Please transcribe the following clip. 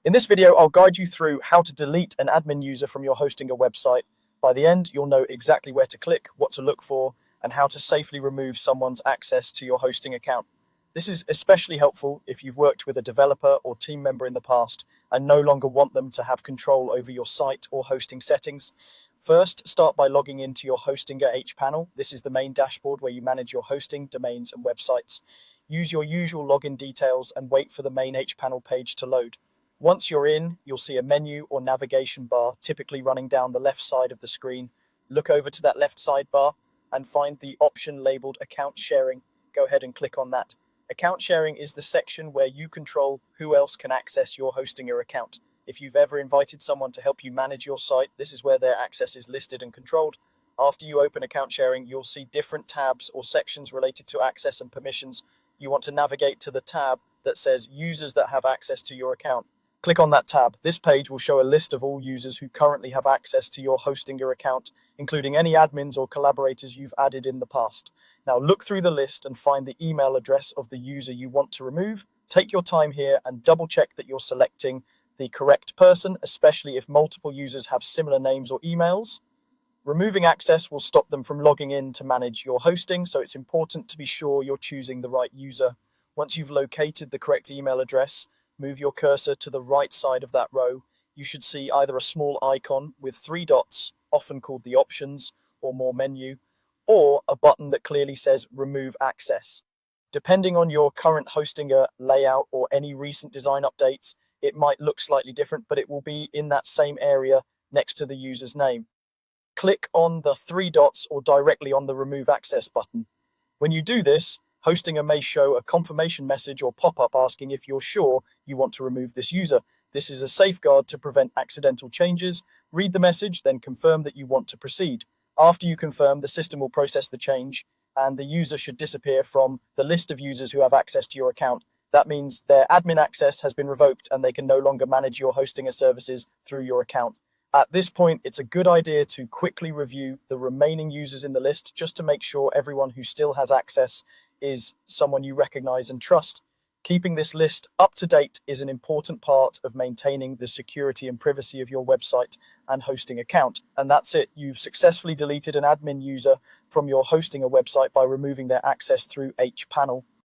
In this video, I'll guide you through how to delete an admin user from your hosting a website. By the end, you'll know exactly where to click, what to look for, and how to safely remove someone's access to your hosting account. This is especially helpful if you've worked with a developer or team member in the past and no longer want them to have control over your site or hosting settings. First, start by logging into your Hostinger hPanel. This is the main dashboard where you manage your hosting, domains, and websites. Use your usual login details and wait for the main hPanel page to load. Once you're in, you'll see a menu or navigation bar typically running down the left side of the screen. Look over to that left sidebar and find the option labeled Account Sharing. Go ahead and click on that. Account Sharing is the section where you control who else can access your Hostinger account. If you've ever invited someone to help you manage your site, this is where their access is listed and controlled. After you open Account Sharing, you'll see different tabs or sections related to access and permissions. You want to navigate to the tab that says Users that have access to your account. Click on that tab. This page will show a list of all users who currently have access to your Hostinger account, including any admins or collaborators you've added in the past. Now look through the list and find the email address of the user you want to remove. Take your time here and double check that you're selecting the correct person, especially if multiple users have similar names or emails. Removing access will stop them from logging in to manage your hosting, so it's important to be sure you're choosing the right user. Once you've located the correct email address, move your cursor to the right side of that row. You should see either a small icon with 3 dots, often called the options or more menu, or a button that clearly says remove access. Depending on your current Hostinger layout or any recent design updates, it might look slightly different, but it will be in that same area next to the user's name. Click on the 3 dots or directly on the remove access button. When you do this, Hostinger may show a confirmation message or pop-up asking if you're sure you want to remove this user. This is a safeguard to prevent accidental changes. Read the message, then confirm that you want to proceed. After you confirm, the system will process the change, and the user should disappear from the list of users who have access to your account. That means their admin access has been revoked and they can no longer manage your Hostinger services through your account. At this point, it's a good idea to quickly review the remaining users in the list just to make sure everyone who still has access is someone you recognize and trust. Keeping this list up to date is an important part of maintaining the security and privacy of your website and hosting account. And that's it. You've successfully deleted an admin user from your hosting a website by removing their access through hPanel.